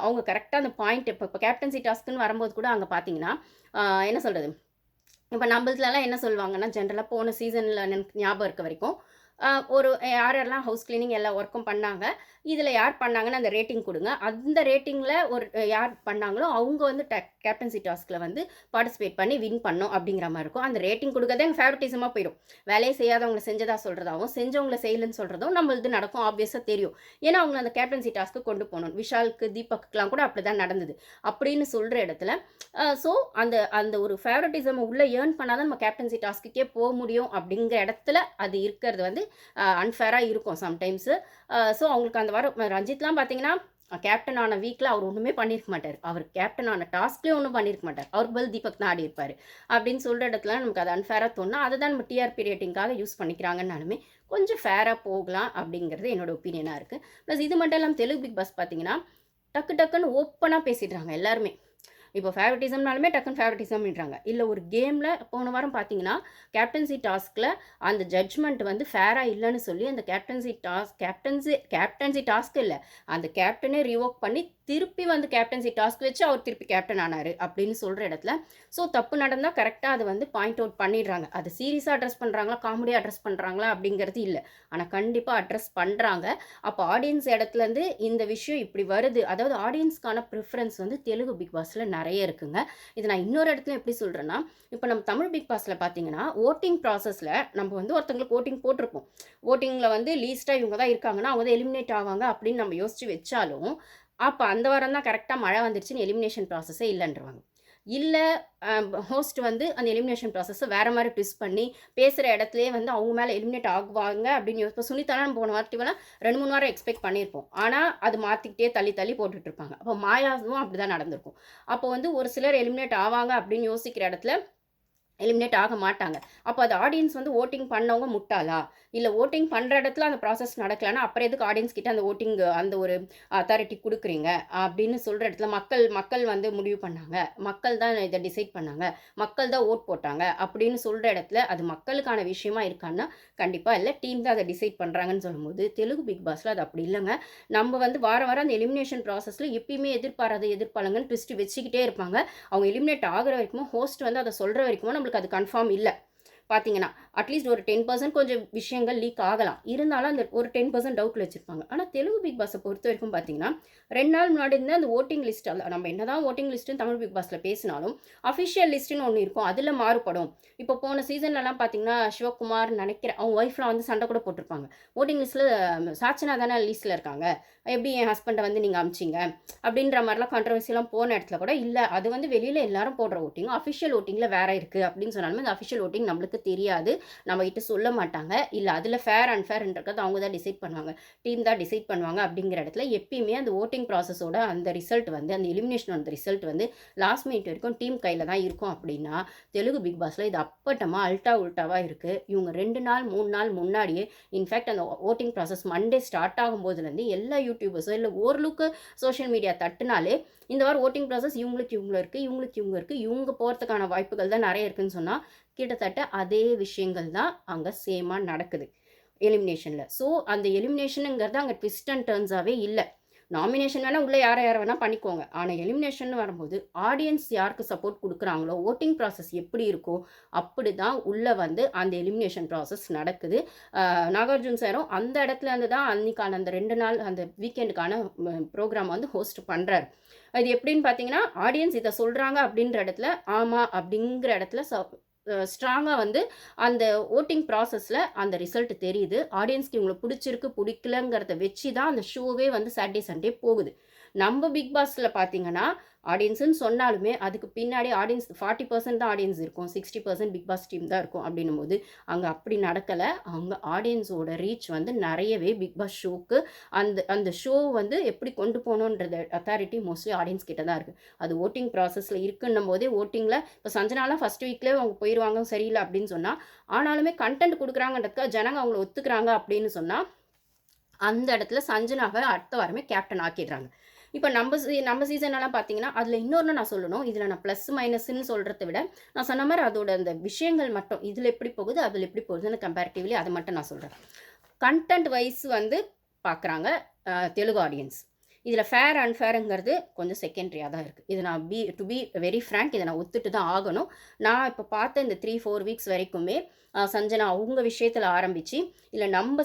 அவங்க கரெக்ட்டா அந்த பாயிண்ட் இப்போ கேப்டன்சி டாஸ்க்குன்னு வரும்போது கூட அங்கே பார்த்தீங்கன்னா என்ன சொல்கிறது, இப்போ நம்மளதுலலாம் என்ன சொல்லுவாங்கன்னா ஜென்ரலாக போன சீசனில் எனக்கு ஞாபகம் இருக்க வரைக்கும் ஒரு யார் யாரெல்லாம் ஹவுஸ் கிளீனிங் எல்லா ஒர்க்கும் பண்ணாங்க, இதில் யார் பண்ணாங்கன்னு அந்த ரேட்டிங் கொடுங்க. அந்த ரேட்டிங்கில் ஒரு யார் பண்ணாங்களோ அவங்க வந்து கேப்டன்சி டாஸ்கில் வந்து பார்ட்டிசிபேட் பண்ணி வின் பண்ணோம் அப்படிங்கிற மாதிரி இருக்கும். அந்த ரேட்டிங் கொடுக்கறதே எங்கள் ஃபேவரட்டிசமாக போயிடும். வேலையை செய்யாதவங்களை செஞ்சதா சொல்கிறதாவும் செஞ்சவங்களை செய்யலன்னு சொல்கிறதும் நம்மளது நடக்கும், ஆப்வியஸாக தெரியும். ஏன்னா அவங்க அந்த கேப்டன்சி டாஸ்க்கு கொண்டு போகணும். விஷாலுக்கு தீபக்குலாம் கூட அப்படி தான் நடந்தது அப்படின்னு சொல்கிற இடத்துல ஸோ அந்த அந்த ஒரு ஃபேவரட்டிசம் உள்ளே ஏர்ன் பண்ணாதான் நம்ம கேப்டன்சி டாஸ்க்குக்கே போக முடியும் அப்படிங்கிற இடத்துல அது இருக்கிறது வந்து அன்ஃபேராக இருக்கும் சம்டைம்ஸு. ஸோ அவங்களுக்கு அந்த வாரம் ரஞ்சித்லாம் பார்த்தீங்கன்னா கேப்டன் ஆன வீக்கில் அவர் ஒன்றுமே பண்ணியிருக்க மாட்டார். அவர் கேப்டன் ஆன டாஸ்க்லேயும் ஒன்றும் பண்ணியிருக்க மாட்டார். அவருக்கு பதில் தீபக் தான் ஆடி இருப்பார் அப்படின்னு சொல்கிற இடத்துல நமக்கு அது அன்ஃபேராக தோணும். அதை தான் நம்ம டிஆர்பி ரேட்டிங்காக யூஸ் பண்ணிக்கிறாங்கன்னாலுமே கொஞ்சம் ஃபேராக போகலாம் அப்படிங்கிறது என்னோட ஒப்பீனியனாக இருக்குது. ப்ளஸ் இது மட்டும் இல்லாமல் தெலுங்கு பிக் பாஸ் பார்த்தீங்கன்னா டக்கு டக்குன்னு ஓப்பனாக பேசிடுறாங்க எல்லாருமே. இப்போ ஃபேவரட்டிசம்னாலுமே டக்குன்னு ஃபேவரட்டிசம்ன்றாங்க. இல்லை ஒரு கேமில் போன வாரம் பார்த்தீங்கன்னா கேப்டன்சி டாஸ்கில் அந்த ஜட்ஜ்மெண்ட் வந்து ஃபேராக இல்லைன்னு சொல்லி அந்த கேப்டன்சி டாஸ்க் இல்லை, அந்த கேப்டனே ரிவோக் பண்ணி திருப்பி வந்து கேப்டன்சி டாஸ்க் வச்சு அவர் திருப்பி கேப்டன் ஆனார் அப்படின்னு சொல்கிற இடத்துல ஸோ தப்பு நடந்தால் கரெக்டாக அதை வந்து பாயிண்ட் அவுட் பண்ணிடுறாங்க. அது சீரியஸாக அட்ரஸ் பண்ணுறாங்களா காமெடியாக அட்ரஸ் பண்ணுறாங்களா அப்படிங்கிறது இல்லை, ஆனால் கண்டிப்பாக அட்ரஸ் பண்ணுறாங்க. அப்போ ஆடியன்ஸ் இடத்துலேருந்து இந்த விஷயம் இப்படி வருது, அதாவது ஆடியன்ஸ்க்கான ப்ரிஃபரன்ஸ் வந்து தெலுங்கு பிக் பாஸில் நிறைய இருக்குங்க. இது நான் இன்னொரு இடத்துல எப்படி சொல்கிறேன்னா, இப்போ நம்ம தமிழ் பிக் பாஸில் பார்த்தீங்கன்னா ஓட்டிங் ப்ராசஸில் நம்ம வந்து ஒருத்தங்களுக்கு ஓட்டிங் போட்டிருப்போம். ஓட்டிங்கில் வந்து லீஸ்ட்டாக இவங்க தான் இருக்காங்கன்னா அவங்க தான் எலிமினேட் ஆவாங்க அப்படின்னு நம்ம யோசிச்சு வச்சாலும் அப்போ அந்த வாரம் தான் கரெக்டாக மழை வந்துருச்சுன்னு எலிமினேஷன் ப்ராசஸே இல்லைன்றவாங்க. இல்லை ஹோஸ்ட் வந்து அந்த எலிமினேஷன் ப்ராசஸை வேறு மாதிரி ட்விஸ்ட் பண்ணி பேசுகிற இடத்துலேயே வந்து அவங்க மேலே எலிமினேட் ஆகுவாங்க அப்படின்னு இப்போ சுனிதாலாம் நம்ம போன வாரத்திவெல்லாம் 2-3 வாரம் எக்ஸ்பெக்ட் பண்ணியிருப்போம். ஆனால் அது மாற்றிக்கிட்டே தள்ளி தள்ளி போட்டுட்ருப்பாங்க. அப்போ மாயாவும் அப்படி தான் நடந்திருக்கும். அப்போ வந்து ஒரு சிலர் எலிமினேட் ஆவாங்க அப்படின்னு யோசிக்கிற இடத்துல எலிமினேட் ஆக மாட்டாங்க. அப்போ அது ஆடியன்ஸ் வந்து வோட்டிங் பண்ணவங்க முட்டாளா? இல்ல வோட்டிங் பண்ற இடத்துல அந்த ப்ராசஸ் நடக்கலன்னா, அப்புறம் எதுக்கு ஆடியன்ஸ் கிட்ட அந்த வோட்டிங் அந்த ஒரு அத்தாரிட்டி குடுக்குறீங்க? அப்படின்னு சொல்ற இடத்துல மக்கள் வந்து முடிவு பண்ணாங்க. மக்கள் தான் இத டிசைட் பண்ணாங்க. மக்கள் தான் வோட் போட்டாங்க. அப்படின்னு சொல்ற இடத்துல, அது மக்களுக்கான விஷயமா இருக்கான்னா, கண்டிப்பா இல்ல. டீம் தான் அத டிசைட் பண்றாங்கன்னு சொல்லும்போது, தெலுங்கு பிக் பாஸ்ல அது அப்படி இல்லங்க. நம்ம வந்து வாரம் வாரம் அந்த எலிமினேஷன் ப்ராசஸ்ல எப்பயுமே எதிர்பாராத எதிர்ப்பாளங்கன்னு ட்விஸ்ட் வச்சுக்கிட்டே இருப்பாங்க. அவங்க எலிமினேட் ஆகுற வரைக்கும், ஹோஸ்ட் வந்து அத சொல்ற வரைக்கும் நம்மளுக்கு அது கன்ஃபார்ம் இல்ல. பார்த்தீங்கன்னா, அட்லீஸ்ட் ஒரு 10% கொஞ்சம் விஷயங்கள் லீக் ஆகலாம். இருந்தாலும் அந்த ஒரு 10% டவுட்ல வச்சிருப்பாங்க. ஆனா தெலுங்கு பிக் பாஸ பொறுத்தவரைக்கும் பார்த்தீங்கன்னா, 2 நாள் முன்னாடி இருந்த அந்த வோட்டிங் லிஸ்ட் நம்ம என்னதான் வோட்டிங் லிஸ்ட்ன்னு தமிழ் பிக் பாஸ்ல பேசினாலும், அஃபிஷியல் லிஸ்ட்ன்னு ஒண்ணு இருக்கும். அதுல மாறுபடும். இப்போ போன சீசன்லலாம் பார்த்தீங்கன்னா, சிவகுமார் நெனைக்கிறேன் அவங்க ஒய்ஃப்லாம் வந்து சண்டை கூட போட்டுருப்பாங்க. வோட்டிங் லிஸ்ட்ல சாச்சனா தானே லிஸ்ட்ல இருக்காங்க. எப்படி என் ஹஸ்பண்ட வந்து நீங்க அனுப்பிச்சீங்க? அப்படின்ற மாரிலாம் கான்ட்ரோவர்சிலாம் போன இடத்துல கூட, இல்ல அது வந்து வெளியில எல்லாரும் போடுற வோட்டிங். அஃபிஷியல் வோட்டிங்ல வேற இருக்கு அப்படின்னு சொன்னாலுமே, அந்த அஃபிஷியல் வோட்டிங் நம்மளுக்கு தெரியாது. நம்மகிட்ட சொல்ல மாட்டாங்க. இல்ல அதுல ஃபேர் அண்ட் ஃபேர்ன்றத அவங்க தான் டிசைட் பண்ணுவாங்க. டீம் தான் டிசைட் பண்ணுவாங்க அப்படிங்கிற இடத்துல எப்பயுமே அந்த வோட்டிங் ப்ராசஸோட அந்த ரிசல்ட் வந்து அந்த எலிமினேஷன் அந்த ரிசல்ட் வந்து லாஸ்ட் மினிட் வரைக்கும் டீம் கையில தான் இருக்கும் அப்படின்னா, தெலுங்கு பிக் பாஸ்ல இது அப்பட்டமா அல்டா உல்டாவா இருக்கு. இவங்க 2 நாள் 3 நாள் முன்னாடியே இன்ஃபேக்ட் அந்த வோட்டிங் ப்ராசஸ் மண்டே ஸ்டார்ட் ஆகும்போதுலேருந்து எல்லா யூடியூபர்ஸோ இல்ல ஓரளவுக்கு சோஷியல் மீடியா தட்டுனாலே இந்த வாரம் வோட்டிங் ப்ராசஸ் இவங்க இருக்கு, இவங்க இருக்கு, இவங்க போறதுக்கான வாய்ப்புகள் தான் நெறைய இருக்குன்னு சொன்னா, கிட்டத்தட்ட அதே விஷயங்கள் தான் அங்க சேமா நடக்குது. எலிமினேஷன்ல. ஸோ அந்த எலிமினேஷனுங்கிறது அங்க ட்விஸ்ட் அண்ட் டர்ன்ஸாவே இல்ல. நாமினேஷன் வேணா உள்ள யார யார வேணா பண்ணிக்கோங்க. ஆனா எலிமினேஷன்னு வரும்போது, ஆடியன்ஸ் யாருக்கு சப்போர்ட் குடுக்குறாங்களோ, வோட்டிங் ப்ராசஸ் எப்படி இருக்கோ, அப்படிதான் உள்ள வந்து அந்த எலிமினேஷன் ப்ராசஸ் நடக்குது. நாகார்ஜுன் சாரும் அந்த இடத்துல இருந்து தான் அன்னைக்கான அந்த 2 நாள் அந்த வீக்கெண்டுக்கான ப்ரோகிராம் வந்து ஹோஸ்ட் பண்றாரு. அது எப்படின்னு பார்த்தீங்கன்னா, ஆடியன்ஸ் இத சொல்றாங்க அப்படின்ற இடத்துல, ஆமா அப்படிங்கிற இடத்துல ஸ்ட்ராங்கா வந்து அந்த வோட்டிங் ப்ராசஸ்ல அந்த ரிசல்ட் தெரியுது. ஆடியன்ஸ்க்கு இவங்கள புடிச்சிருக்கு, புடிக்கலங்கிறத வச்சு தான் அந்த ஷோவே வந்து சாட்டர்டே, சண்டே போகுது. நம்ம பிக் பாஸ்ல பார்த்தீங்கன்னா, ஆடியன்ஸ்ன்னு சொன்னாலுமே, அதுக்கு பின்னாடி ஆடியன்ஸ் 40% தான் ஆடியன்ஸ் இருக்கும். 60% பிக் பாஸ் டீம் தான் இருக்கும் அப்படின்னும்போது, அங்க அப்படி நடக்கல. அங்க ஆடியன்ஸோட ரீச் வந்து நெறையவே பிக் பாஸ் ஷோக்கு அந்த அந்த ஷோ வந்து எப்படி கொண்டு போணுன்றது அத்தாரிட்டி மோஸ்ட்லி ஆடியன்ஸ் கிட்ட தான் இருக்கு. அது வோட்டிங் ப்ராசஸ்ல இருக்குன்னும்போதே வோட்டிங்ல இப்போ சஞ்சனாலாம் ஃபர்ஸ்ட் வீக்லயே அவங்க போயிருவாங்க சரியில்ல அப்படின்னு சொன்னா, ஆனாலுமே கன்டென்ட் குடுக்குறாங்கன்றதுக்காக ஜனங்க அவங்கள ஒத்துக்கிறாங்க அப்படின்னு சொன்னா, அந்த இடத்துல சஞ்சனாவ அடுத்த வாரமே கேப்டன் ஆக்கிடுறாங்க. இப்ப நம்ம சீசன்லலாம் பார்த்தீங்கன்னா, அதில இன்னொன்னு நான் சொல்லணும். இதில நான் ப்ளஸ், மைனஸ்ன்னு சொல்றத விட, நான் சொன்ன மாரி அதோட அந்த விஷயங்கள் மட்டும் இதில எப்படி போகுது, அதில எப்படி போகுதுன்னு கம்பேரிட்டிவ்லி அத மட்டும் நான் சொல்றேன். கன்டென்ட் வைஸ் வந்து பார்க்குறாங்க தெலுங்கு ஆடியன்ஸ். இதில ஃபேர், அன்ஃபேர்ங்கிறது கொஞ்சம் செகண்டரியா தான் இருக்கு. இது நான் டு பி வெரி ஃப்ராங்க் இத நான் ஒத்துட்டு தான் ஆகணும். நான் இப்ப பார்த்த இந்த 3, 4 வீக்ஸ் வரைக்குமே சஞ்சனா அவங்க விஷயத்தில ஆரம்பிச்சு, இல்ல நம்ம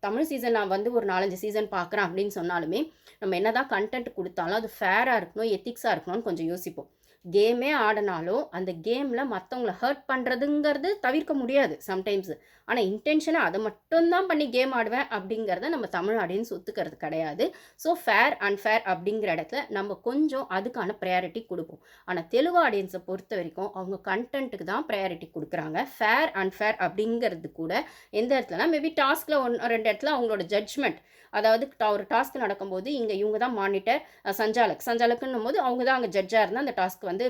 தமிழ் சீசன் நான் வந்து ஒரு 4, 5 சீசன் பார்க்குறேன் அப்படின்னு சொன்னாலுமே, நம்ம என்னதான் கன்டென்ட் குடுத்தாலும் அது ஃபேரா இருக்கணும், எத்திக்ஸா இருக்கணும்னு கொஞ்சம் யோசிப்போம். கேமே ஆடுனாலும், அந்த கேம்ல மத்தவங்கள ஹர்ட் பண்றதுங்கிறது தவிர்க்க முடியாது சம்டைம்ஸ். ஆனா இன்டென்ஷனா அத மட்டும் தான் பண்ணி கேம் ஆடுவேன் அப்படிங்கிறத நம்ம தமிழ் ஆடியன்ஸ் ஒத்துக்கிறது கிடையாது. ஸோ ஃபேர், அன்ஃபேர் அப்படிங்கிற இடத்துல நம்ம கொஞ்சம் அதுக்கான ப்ரையாரிட்டி குடுப்போம். ஆனா தெலுங்கு ஆடியன்ஸ பொறுத்தவரைக்கும் அவங்க கன்டென்ட்‌க்கு தான் ப்ரையாரிட்டி குடுக்குறாங்க. ஃபேர், அன்ஃபேர் அப்படிங்கிறது கூட எந்த இடத்துலனா மேபி டாஸ்க்ல 2 இடத்துல அவங்களோட ஜட்ஜ்மென்ட் அதாவது ஒரு டாஸ்க் நடக்கும்போது இவங்க தான் மானிட்டர் சஞ்சாலக்ன்னும்போது அவங்க தான் அங்க ஜட்ஜா இருந்தா அந்த டாஸ்க் வந்து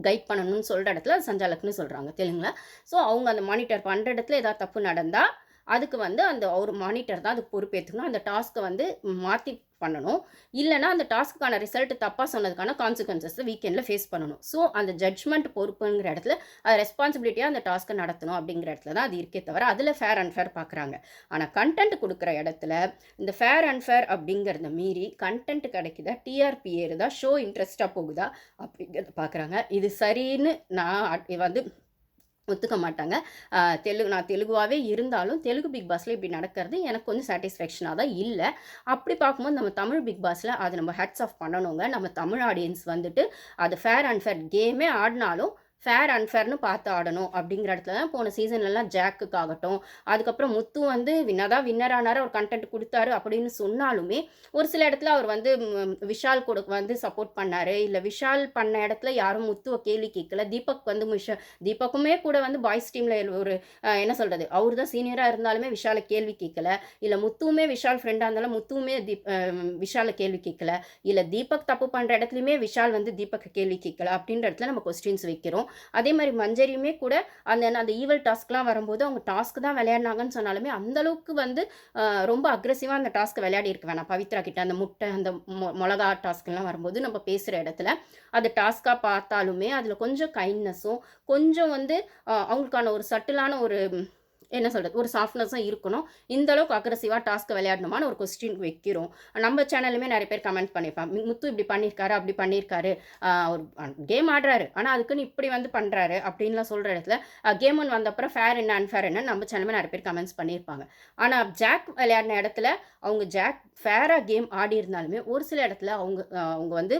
கைட் பண்ணணும்னு சொல்ற இடத்துல சஞ்சாலக்ன்னு சொல்றாங்க தெலுங்குல. ஸோ அவங்க அந்த மானிட்டர் பண்ற இடத்துல ஏதாவது தப்பு நடந்தா, அதுக்கு வந்து அந்த ஒரு மானிட்டர் தான் அதுக்கு பொறுப்பேத்துக்கணும். அந்த டாஸ்க்க வந்து மாத்தி பண்ணணும். இல்லன்னா அந்த டாஸ்க்குக்கான ரிசல்ட் தப்பா சொன்னதுக்கான கான்சிக்வென்சஸ் வீக்கெண்ட்ல ஃபேஸ் பண்ணணும். ஸோ அந்த ஜட்ஜ்மென்ட் பொறுப்புங்கிற இடத்துல ரெஸ்பான்சிபிலிட்டியா அந்த டாஸ்க்க நடத்தணும் அப்படிங்கிற இடத்துல தான் அது இருக்கே தவிர, அதுல ஃபேர் அண்ட் ஃபேர் பார்க்குறாங்க. ஆனா கன்டென்ட் குடுக்குற இடத்துல இந்த ஃபேர் அண்ட் ஃபேர் அப்படிங்கிறத மீறி கன்டென்ட் கிடைக்குதா, டிஆர்பி ஏறுதா, ஷோ இன்ட்ரெஸ்ட்டா போகுதா அப்படிங்கிறத பார்க்குறாங்க. இது சரின்னு நான் வந்து ஒத்துக்க மாட்டாங்க. நான் தெலுங்குவாவே இருந்தாலும், தெலுங்கு பிக் பாஸ்ல இப்படி நடக்கிறது எனக்கு கொஞ்சம் சாட்டிஸ்ஃபேக்ஷனா தான் இல்ல. அப்படி பார்க்கும்போது நம்ம தமிழ் பிக் பாஸ்ல அத நம்ம ஹேட்ஸ் ஆஃப் பண்ணணுங்க. நம்ம தமிழ் ஆடியன்ஸ் வந்துட்டு அது ஃபேர் அண்ட் ஃபேர் கேமே ஆடுனாலும், ஃபேர் அன்ஃபேர்ன்னு பார்த்து ஆடணும் அப்படிங்கிற இடத்துல தான் போன சீசன்லலாம் ஜாக்குக்காகட்டும், அதுக்கப்புறம் முத்து வந்து என்னதான் வின்னர் ஆனாரு, அவர் கன்டென்ட் குடுத்தாரு அப்படின்னு சொன்னாலுமே, ஒரு சில இடத்துல அவர் வந்து விஷால் கூட வந்து சப்போர்ட் பண்ணாரு. இல்ல விஷால் பண்ண இடத்துல யாரும் முத்துவ கேள்வி கேட்கல. தீபக்குமே கூட வந்து பாய்ஸ் டீம்ல ஒரு என்ன சொல்றது, அவரு தான் சீனியரா இருந்தாலுமே விஷால கேள்வி கேட்கல. இல்ல முத்துவுமே விஷால் ஃப்ரெண்டா இருந்தாலும் முத்துவுமே விஷால கேள்வி கேட்கல. இல்ல தீபக் தப்பு பண்ற இடத்துலயுமே விஷால் வந்து தீபக்க கேள்வி கேட்கல. அப்படின்ற இடத்துல நம்ம கொஸ்டின்ஸ் வைக்கிறோம். அதே மாதிரி மஞ்சரியுமே கூட அந்த ஈவல் டாஸ்க்லாம் வரும்போது அவங்க டாஸ்க் தான் விளையாடினாங்கன்னு சொன்னாலுமே அந்தளவுக்கு வந்து ரொம்ப அக்ரெசிவாக அந்த டாஸ்க் விளையாடி இருக்க வேணாம். பவித்ரா கிட்ட அந்த முட்டை அந்த மிளகா டாஸ்க்லாம் வரும்போது நம்ம பேசுகிற இடத்துல அது டாஸ்க்காக பார்த்தாலுமே அதில் கொஞ்சம் கைண்ட்னஸும் கொஞ்சம் வந்து அவங்களுக்கான ஒரு சட்டிலான ஒரு என்ன சொல்கிறது ஒரு சாஃப்ட்னஸும் இருக்கணும். இந்த அளவுக்கு அக்ரெசிவாக டாஸ்க் விளையாடணுமான்னு ஒரு கொஸ்டின் வைக்கிறோம். நம்ம சேனலுமே நிறைய பேர் கமெண்ட் பண்ணியிருப்பாங்க, முத்து இப்படி பண்ணியிருக்காரு அப்படி பண்ணியிருக்காரு, ஒரு கேம் ஆடுறாரு ஆனால் அதுக்குன்னு இப்படி வந்து பண்ணுறாரு அப்படின்லாம் சொல்கிற இடத்துல கேம் ஒன் வந்தப்பறம் ஃபேர் என்ன அன்ஃபேர் என்ன நம்ம சேனலுமே நிறைய பேர் கமெண்ட்ஸ் பண்ணியிருப்பாங்க. ஆனால் ஜாக் விளையாடின இடத்துல அவங்க ஜாக் ஃபேராக கேம் ஆடி இருந்தாலுமே ஒரு சில இடத்துல அவங்க வந்து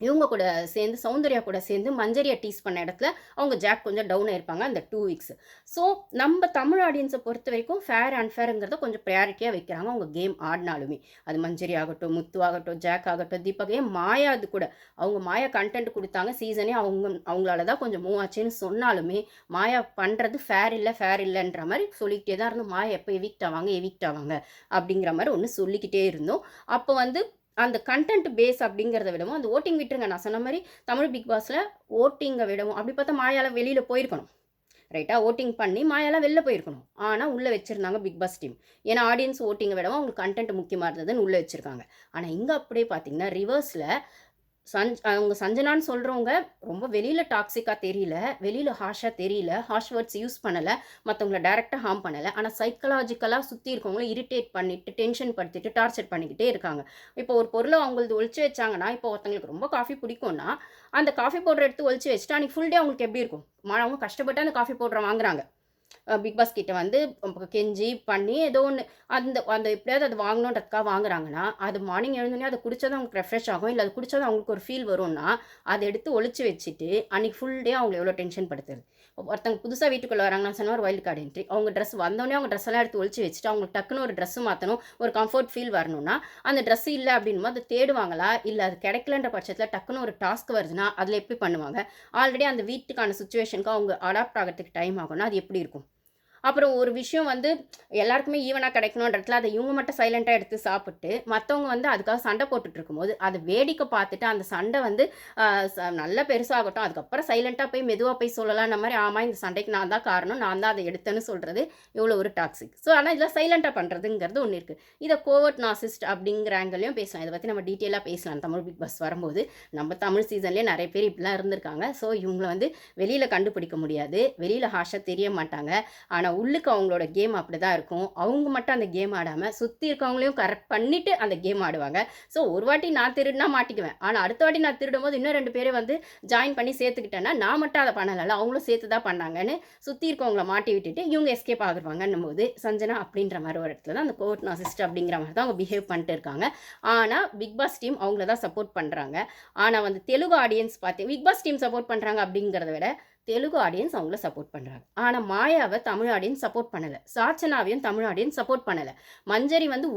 இவங்க கூட சேர்ந்து சௌந்தர்யா கூட சேர்ந்து மஞ்சரியை டீஸ் பண்ண இடத்துல அவங்க ஜாக் கொஞ்சம் டவுன் ஆயிருப்பாங்க அந்த 2 வீக்ஸ். ஸோ நம்ம தமிழ் ஆடியன்ஸை பொறுத்த வரைக்கும் ஃபேர் அன்ஃபேருங்கிறத கொஞ்சம் ப்ரையாரிட்டியாக வைக்கிறாங்க அவங்க கேம் ஆடினாலுமே. அது மஞ்சரி ஆகட்டும், முத்து ஆகட்டும், ஜாக் ஆகட்டும், தீபக், மாயா அது கூட அவங்க மாயா கண்டென்ட் கொடுத்தாங்க சீசனே அவங்களால தான் கொஞ்சம் மூவ் ஆச்சுன்னு சொன்னாலுமே மாயா பண்ணுறது ஃபேர் இல்லைன்ற மாதிரி சொல்லிக்கிட்டே தான் இருந்தோம். மாயா எப்போ எவிக்ட் ஆவாங்க அப்படிங்கிற மாதிரி ஒன்று சொல்லிக்கிட்டே இருந்தோம். அப்போ வந்து அந்த கண்டென்ட் பேஸ் அப்படிங்கிறத விடவும் அந்த ஓட்டிங் விட்டுருங்க. நான் சொன்ன மாதிரி தமிழ் பிக் பாஸில் ஓட்டிங்கை விடவும் அப்படி பார்த்தா மாயால வெளியில் போயிருக்கணும். ரைட்டா? ஓட்டிங் பண்ணி மாயாலாம் வெளில போயிருக்கணும். ஆனால் உள்ளே வச்சுருந்தாங்க பிக் பாஸ் டீம். ஏன்னா ஆடியன்ஸ் ஓட்டிங்கை விடவும் அவங்களுக்கு கண்டென்ட் முக்கியமாக இருந்ததுன்னு உள்ளே வச்சுருக்காங்க. ஆனால் இங்கே அப்படியே பார்த்தீங்கன்னா ரிவர்ஸில் அவங்க சஞ்சனான்னு சொல்கிறவங்க ரொம்ப வெளியில் டாக்ஸிக்காக தெரியல, வெளியில் ஹாஷாக தெரியல, ஹாஷ் வேர்ட்ஸ் யூஸ் பண்ணலை, மற்றவங்கள டைரெக்டாக ஹார்ம் பண்ணலை. ஆனால் சைக்கலாஜிக்கலாக சுற்றி இருக்கவங்கள இரிட்டேட் பண்ணிவிட்டு டென்ஷன் படுத்திட்டு டார்ச்சர் பண்ணிக்கிட்டே இருக்காங்க. இப்போ ஒரு பொருளை அவங்களது ஒழிச்சு வச்சாங்கன்னா, இப்போ ஒருத்தங்களுக்கு ரொம்ப காஃபி பிடிக்கும்னா அந்த காஃபி பவுடர் எடுத்து ஒழிச்சு வச்சுட்டு அன்றைக்கி ஃபுல் டே அவங்களுக்கு எப்படி இருக்கும்? அவங்க கஷ்டப்பட்டு அந்த காஃபி பவுடரை வாங்குறாங்க. பிக் பாஸ் கிட்ட வந்து கெஞ்சி பண்ணி ஏதோ ஒன்று அந்த எப்படியாவது அது வாங்கணுன்றதுக்காக வாங்குறாங்கன்னா அது மார்னிங் எழுந்தோடனே அதை குடித்தது அவங்களுக்கு ரெஃப்ரெஷ் ஆகும், இல்லை அது குடித்தது அவங்களுக்கு ஒரு ஃபீல் வரும்னா அதை எடுத்து ஒழிச்சு வச்சுட்டு அன்றைக்கி ஃபுல் டே அவங்களை எவ்வளோ டென்ஷன் படுத்துறது. ஒருத்தங்க புதுசாக வீட்டுக்குள்ளே வராங்க, நான் சொன்ன ஒரு வைல்டு கார்டு என்ட்ரி, அவங்க ட்ரெஸ் வந்தோடனே அவங்க ட்ரெஸ் எல்லாம் எடுத்து ஒழிச்சு வச்சுட்டு அவங்களுக்கு டக்குன்னு ஒரு ட்ரெஸ்ஸு மாற்றணும், ஒரு கம்ஃபர்ட் ஃபீல் வரணும்னா அந்த ட்ரெஸ் இல்லை அப்படின்னும் அதை தேடுவாங்களா? இல்லை அது கிடைக்கலன்ற பட்சத்தில் டக்குன்னு ஒரு டாஸ்க் வருதுன்னா அதில் எப்படி பண்ணுவாங்க? ஆல்ரெடி அந்த வீட்டுக்கான சுச்சுவேஷனுக்கு அவங்க அடாப்ட் ஆகிறதுக்கு டைம் ஆகும்னா அது எப்படி இருக்கும்? அப்புறம் ஒரு விஷயம் வந்து எல்லாருக்குமே ஈவனாக கிடைக்கணுன்றதுல அதை இவங்க மட்டும் சைலண்ட்டாக எடுத்து சாப்பிட்டு மற்றவங்க வந்து அதுக்காக சண்டை போட்டுட்டு இருக்கும்போது அதை வேடிக்கை பார்த்துட்டு அந்த சண்டை வந்து நல்ல பெருசாகட்டும், அதுக்கப்புறம் சைலண்ட்டாக போய் மெதுவாக போய் சொல்லலாம். மாதிரி ஆமாம் இந்த சண்டைக்கு நான் தான் காரணம், நான் தான் அதை எடுத்தேன்னு சொல்கிறது இவ்வளோ ஒரு டாக்ஸிக். ஸோ ஆனால் இதில் சைலண்ட்டாக பண்ணுறதுங்கிறது ஒன்று இருக்குது. இதை கோவர்ட் நாசிஸ்ட் அப்படிங்கிற ஆங்கிலையும் பேசலாம். இதை பற்றி நம்ம டீட்டெயிலாக பேசலாம் தமிழ் பிக் பாஸ் வரும்போது. நம்ம தமிழ் சீசன்லேயே நிறைய பேர் இப்படிலாம் இருந்திருக்காங்க. ஸோ இவங்களை வந்து வெளியில் கண்டுபிடிக்க முடியாது, வெளியில் ஹாஷாக தெரிய மாட்டாங்க. ஆனால் உள்ளுக்கு அவங்களோட கேம் அப்படி தான் இருக்கும். அவங்க மட்டும் அந்த கேம் ஆடாமல் சுற்றி இருக்கவங்களையும் கரெக்ட் பண்ணிவிட்டு அந்த கேம் ஆடுவாங்க. ஸோ ஒரு வாட்டி நான் திருடினா மாட்டிக்குவேன், ஆனால் அடுத்த வாட்டி நான் திருடும் போது இன்னும் 2 பேரை வந்து ஜாயின் பண்ணி சேர்த்துக்கிட்டேன்னா நான் மட்டும் அதை பண்ணலை, அவங்களும் சேர்த்து தான் பண்ணாங்கன்னு சுற்றி இருக்கவங்கள மாட்டி விட்டுட்டு இவங்க எஸ்கேப் ஆகிருவாங்கன்னும் போது சஞ்சனா அப்படின்ற மாதிரி ஒரு இடத்துல தான் அந்த கோர்ட் நாசிஸ்ட் அப்படிங்கிற மாதிரி தான் அவங்க பிஹேவ் பண்ணிட்டு இருக்காங்க. ஆனால் பிக் பாஸ் டீம் அவங்கள தான் சப்போர்ட் பண்ணுறாங்க. ஆனால் வந்து தெலுங்கு ஆடியன்ஸ் பார்த்து பிக் பாஸ் டீம் சப்போர்ட் பண்ணுறாங்க அப்படிங்கிறத விட தெலுங்கு ஆடியன்ஸ் அவங்கள சப்போர்ட் பண்ணுறாங்க. ஆனால் மாயாவை தமிழ் ஆடியன்ஸ் சப்போர்ட் பண்ணலை, சாச்சனாவையும் தமிழ் ஆடியன்ஸ் சப்போர்ட் பண்ணலை. மஞ்சரி வந்து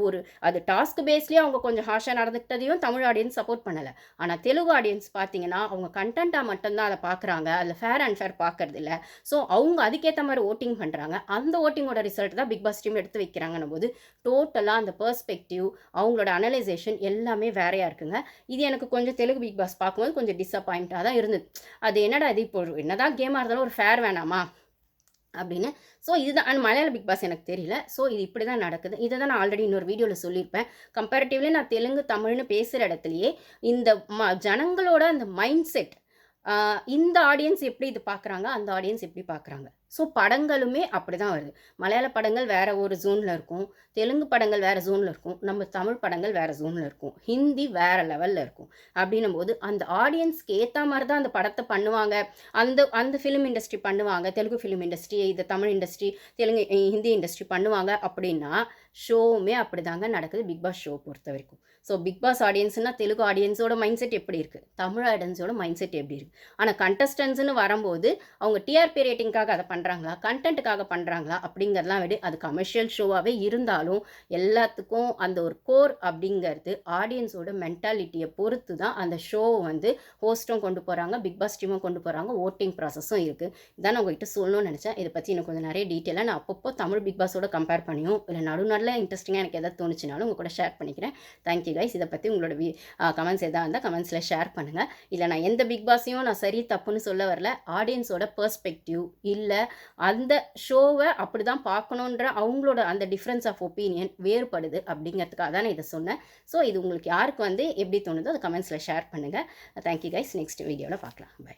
அது டாஸ்க் பேஸ்லேயே அவங்க கொஞ்சம் ஹாஷாக நடந்துக்கிட்டதையும் தமிழ் ஆடியன்ஸ் சப்போர்ட் பண்ணலை. ஆனால் தெலுங்கு ஆடியன்ஸ் பார்த்தீங்கன்னா அவங்க கண்டென்ட்டாக மட்டும்தான் அதை பார்க்குறாங்க, அதில் ஃபேர் அண்ட் ஃபேர் பார்க்கறது இல்லை. ஸோ அவங்க அதுக்கேற்ற மாதிரி ஓட்டிங் பண்ணுறாங்க. அந்த ஓட்டிங்கோட ரிசல்ட் தான் பிக் பாஸ் டீம் எடுத்து வைக்கிறாங்கன்னும் போது டோட்டலாக அந்த பெர்ஸ்பெக்டிவ் அவங்களோட அனலைசேஷன் எல்லாமே வேறையாக இருக்குங்க. இது எனக்கு கொஞ்சம் தெலுங்கு பிக் பாஸ் பார்க்கும்போது கொஞ்சம் டிஸப்பாயிண்ட்டாக தான் இருந்தது. அது என்னடா இது இப்போ என்னதான் கேமாக இருந்தாலும் ஒரு ஃபேர் வேணாமா அப்படின்னு. ஸோ இதுதான் மலையாள பிக் பாஸ் எனக்கு தெரியல. ஸோ இது இப்படி தான் நடக்குது. இதை தான் நான் ஆல்ரெடி இன்னொரு வீடியோவில் சொல்லியிருப்பேன். கம்பேரிட்டிவ்லி நான் தெலுங்கு தமிழ்னு பேசுகிற இடத்துலையே இந்த ஜனங்களோட அந்த மைண்ட் செட், இந்த ஆடியன்ஸ் எப்படி இது பார்க்குறாங்க, அந்த ஆடியன்ஸ் எப்படி பார்க்குறாங்க. ஸோ படங்களுமே அப்படி தான் வருது. மலையாள படங்கள் வேறு ஒரு ஜோனில் இருக்கும், தெலுங்கு படங்கள் வேறு ஜோனில் இருக்கும், நம்ம தமிழ் படங்கள் வேறு ஜோனில் இருக்கும், ஹிந்தி வேறு லெவலில் இருக்கும். அப்படின்னும் போது அந்த ஆடியன்ஸ்க்கு ஏற்ற மாதிரி தான் அந்த படத்தை பண்ணுவாங்க. அந்த ஃபிலிம் இண்டஸ்ட்ரி பண்ணுவாங்க, தெலுங்கு ஃபிலிம் இண்டஸ்ட்ரி, இது தமிழ் இண்டஸ்ட்ரி, தெலுங்கு ஹிந்தி இண்டஸ்ட்ரி பண்ணுவாங்க. அப்படின்னா ஷோவுமே அப்படி தாங்க நடக்குது பிக் பாஸ் ஷோ பொறுத்த வரைக்கும். ஸோ பிக் பாஸ் ஆடியன்ஸ்னால் தெலுங்கு ஆடியன்ஸோட மைண்ட் செட் எப்படி இருக்குது, தமிழ் ஆடியன்ஸோட மைண்ட் செட் எப்படி இருக்குது. ஆனால் கண்டஸ்டன்ஸ்னு வரும்போது அவங்க டிஆர்பி ரேட்டிங்காக அதை பண்ணுறாங்க. பண்ணுறாங்களா, கண்டென்ட்டுக்காக பண்ணுறாங்களா அப்படிங்கிறதெல்லாம் விட அது கமர்ஷியல் ஷோவாகவே இருந்தாலும் எல்லாத்துக்கும் அந்த ஒரு கோர் அப்படிங்கிறது ஆடியன்ஸோட மென்டாலிட்டியை பொறுத்து தான் அந்த ஷோவை வந்து ஹோஸ்ட்டும் கொண்டு போகிறாங்க, பிக் பாஸ் டீமும் கொண்டு போகிறாங்க, ஓட்டிங் ப்ராசஸும் இருக்குது. இதான் நான் உங்கள்கிட்ட சொல்லணும்னு நினச்சேன். இதை பற்றி இன்னும் கொஞ்சம் நிறைய டீட்டெயிலாக நான் அப்பப்போ தமிழ் பிக் பாஸோட கம்பேர் பண்ணியும் இல்லை நடுநடுல இன்ட்ரெஸ்டிங்காக எனக்கு எதாவது தோணுச்சுனாலும் உங்கள் கூட ஷேர் பண்ணிக்கிறேன். Thank you guys. இதை பற்றி உங்களோட கமெண்ட்ஸ் எதாவது இருந்தால் கமெண்ட்ஸில் ஷேர் பண்ணுங்கள். இல்லை நான் எந்த பிக் பாஸையும் நான் சரி தப்புன்னு சொல்ல வரல. ஆடியன்ஸோட பெர்ஸ்பெக்டிவ் இல்லை அந்த ஷோவை அப்படி தான் பார்க்கணுன்ற அவங்களோட அந்த டிஃப்ரென்ஸ் ஆஃப் ஒப்பீனியன் வேறுபடுது அப்படிங்கிறதுக்காக தான் நான் இதை சொன்னேன். ஸோ இது உங்களுக்கு யாருக்கு வந்து எப்படி தோணுதோ அதை கமெண்ட்ஸில் ஷேர் பண்ணுங்கள். Thank you guys. நெக்ஸ்ட் வீடியோவில் பார்க்கலாம். பை.